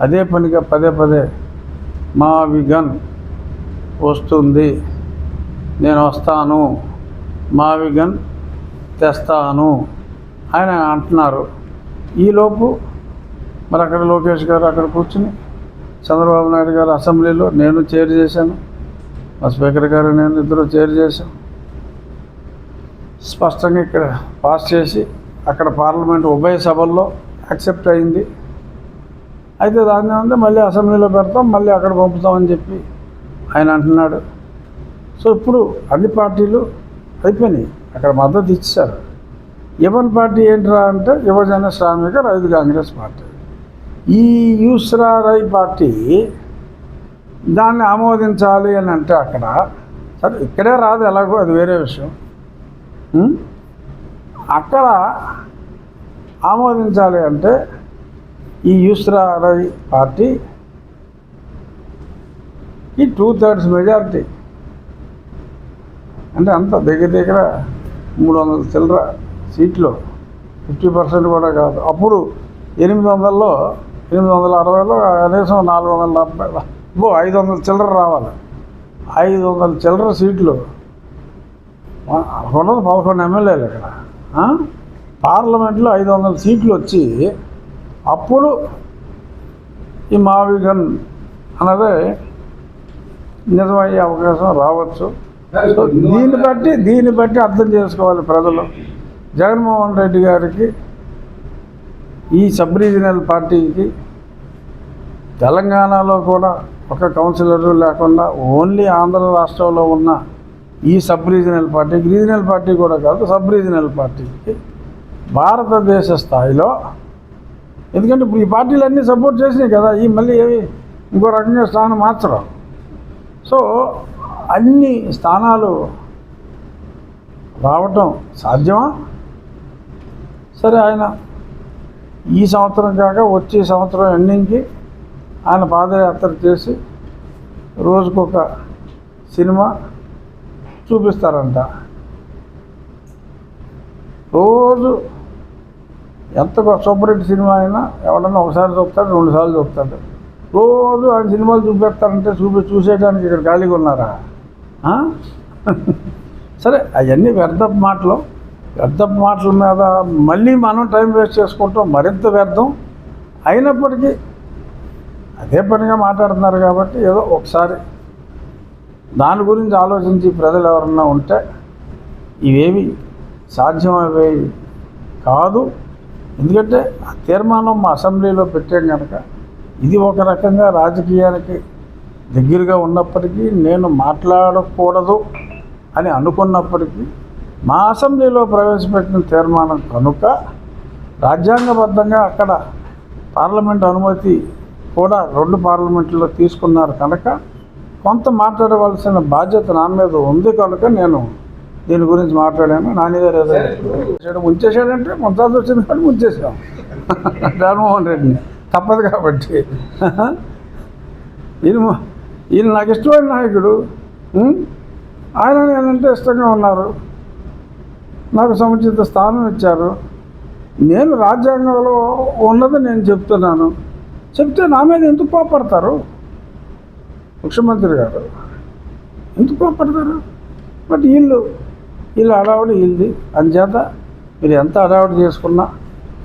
అదే పనిగా పదే పదే మా విగన్ వస్తుంది, నేను వస్తాను, మా విగన్ తెస్తాను ఆయన అంటున్నారు. ఈలోపు మరి అక్కడ లోకేష్ గారు అక్కడ కూర్చుని చంద్రబాబు నాయుడు గారు అసెంబ్లీలో నేను చైర్ చేశాను, మా స్పీకర్ గారు నేను ఇద్దరు చైర్ చేశాం. స్పష్టంగా ఇక్కడ పాస్ చేసి అక్కడ పార్లమెంట్ ఉభయ సభల్లో యాక్సెప్ట్ అయింది. అయితే దాన్ని ఉంది మళ్ళీ అసెంబ్లీలో పెడతాం, మళ్ళీ అక్కడ పంపుతామని చెప్పి ఆయన అంటున్నాడు. సో ఇప్పుడు అన్ని పార్టీలు అయిపోయినాయి, అక్కడ మద్దతు ఇచ్చారు. యువన్ పార్టీ ఏంట్రా అంటే యువజన శ్రామిక రైతు కాంగ్రెస్ పార్టీ. ఈ యూస్రారై పార్టీ దాన్ని ఆమోదించాలి అని అంటే అక్కడ సరే ఇక్కడే రాదు, ఎలాగో అది వేరే విషయం. అక్కడ ఆమోదించాలి అంటే ఈ యూస్రారై పార్టీ ఈ 2/3 మెజారిటీ అంటే అంత దగ్గర దగ్గర 300 చిల్లర సీట్లు, 50% కూడా కాదు. అప్పుడు 800లో 860లో కనీసం 470 500 చిల్లర రావాలి. 500 చిల్లర సీట్లు ఉన్నది 11 ఎమ్మెల్యేలు ఇక్కడ. పార్లమెంట్లో 500 సీట్లు వచ్చి అప్పుడు ఈ మావిగన్ అన్నదే నిజమయ్యే అవకాశం రావచ్చు. సో దీన్ని బట్టి అర్థం చేసుకోవాలి ప్రజలు. జగన్మోహన్ రెడ్డి గారికి ఈ సబ్ రీజనల్ పార్టీకి తెలంగాణలో కూడా ఒక కౌన్సిలర్ లేకుండా ఓన్లీ ఆంధ్ర రాష్ట్రంలో ఉన్న ఈ సబ్ రీజనల్ పార్టీకి, రీజనల్ పార్టీ కూడా కాదు సబ్ రీజనల్ పార్టీకి భారతదేశ స్థాయిలో, ఎందుకంటే ఇప్పుడు ఈ పార్టీలన్నీ సపోర్ట్ చేసినాయి కదా, ఈ మళ్ళీ ఏవి ఇంకో రకంగా స్థానం మార్చడం. సో అన్ని స్థానాలు రావటం సాధ్యమా? సరే ఆయన ఈ సంవత్సరం కాక వచ్చే సంవత్సరం ఎండింగ్కి ఆయన పాదయాత్ర చేసి రోజుకొక సినిమా చూపిస్తారంట. రోజు ఎంత సూపర్ హిట్ సినిమా అయినా ఎవడన్నా ఒకసారి చూపుతాడు, 2 సార్లు చూపుతాడు. రోజు ఆయన సినిమాలు చూపెడతారంటే చూసేయడానికి ఇక్కడ ఖాళీగా ఉన్నారా? సరే అవన్నీ వ్యర్థపు మాటల మీద మళ్ళీ మనం టైం వేస్ట్ చేసుకుంటాం, మరింత వ్యర్థం. అయినప్పటికీ అదే పనిగా మాట్లాడుతున్నారు కాబట్టి ఏదో ఒకసారి దాని గురించి ఆలోచించి ప్రజలు ఎవరన్నా ఉంటే ఇవేవి సాధ్యమయ్యేవి కాదు. ఎందుకంటే ఆ తీర్మానం మా అసెంబ్లీలో పెట్టాం కనుక ఇది ఒక రకంగా రాజకీయానికి దగ్గరగా ఉన్నప్పటికీ, నేను మాట్లాడకూడదు అని అనుకున్నప్పటికీ మా అసెంబ్లీలో ప్రవేశపెట్టిన తీర్మానం కనుక రాజ్యాంగబద్ధంగా అక్కడ పార్లమెంట్ అనుమతి కూడా 2 పార్లమెంట్లో తీసుకున్నారు కనుక కొంత మాట్లాడవలసిన బాధ్యత నా మీద ఉంది కనుక నేను దీని గురించి మాట్లాడాను. నాన్నగారు ఏదో ముంచేసాడంటే ముంచాల్సి వచ్చింది కానీ ముంచేసాం జగన్మోహన్ రెడ్డిని, తప్పదు కాబట్టి. ఈయన నాకు ఇష్టమైన నాయకుడు, ఆయన నేనంటే ఇష్టంగా ఉన్నారు, నాకు సముచిత స్థానం ఇచ్చారు. నేను రాజ్యాంగంలో ఉన్నది నేను చెప్తున్నాను, చెప్తే నా మీద ఎందుకు కోపడతారు? ముఖ్యమంత్రి గారు ఎందుకు కోపడతారు? బట్ వీళ్ళు హడావుడి వీళ్ళది. అందుచేత మీరు ఎంత హడావుడి చేసుకున్నా,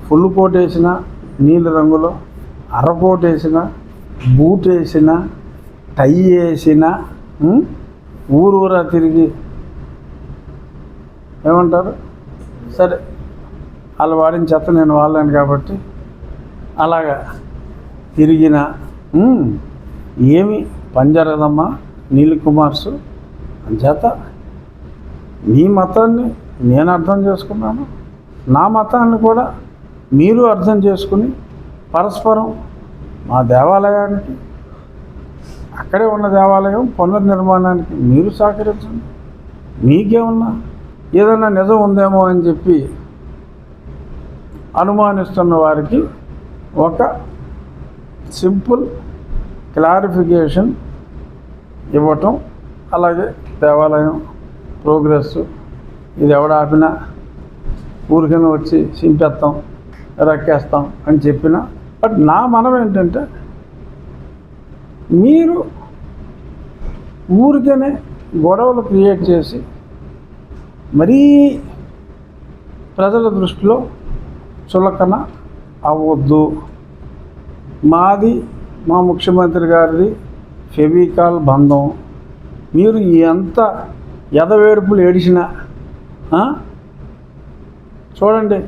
ఫుల్ కోట్ వేసినా, నీళ్ళ రంగులో అరకోట్ వేసినా, బూట్ వేసినా, టై వేసినా, ఊరూరా తిరిగి ఏమంటారు, సరే వాళ్ళు వాడిన చెత్త నేను వాళ్ళాను కాబట్టి అలాగా తిరిగిన ఏమి పనిజరగదమ్మా నీల్ కుమార్స్. అంచేత మీ మతాన్ని నేను అర్థం చేసుకున్నాను, నా మతాన్ని కూడా మీరు అర్థం చేసుకుని పరస్పరం మా దేవాలయానికి, అక్కడే ఉన్న దేవాలయం పునర్నిర్మాణానికి మీరు సహకరించండి. మీకేమన్నా ఏదైనా నిజం ఉందేమో అని చెప్పి అనుమానిస్తున్న వారికి ఒక సింపుల్ క్లారిఫికేషన్ ఇవ్వటం, అలాగే దేవాలయం ప్రోగ్రెస్ ఇది ఎవడ ఆపినా ఊరికైనా వచ్చి చింపేస్తాం రక్కేస్తాం అని చెప్పిన. బట్ నా మనం ఏంటంటే మీరు ఊరికనే గొడవలు క్రియేట్ చేసి మరీ ప్రజల దృష్టిలో చులకన అవ్వద్దు. మాది మా ముఖ్యమంత్రి గారిది ఫెవికాల్ బంధం. మీరు ఎంత ఎదవేడుపులు ఏడిచినా చూడండి,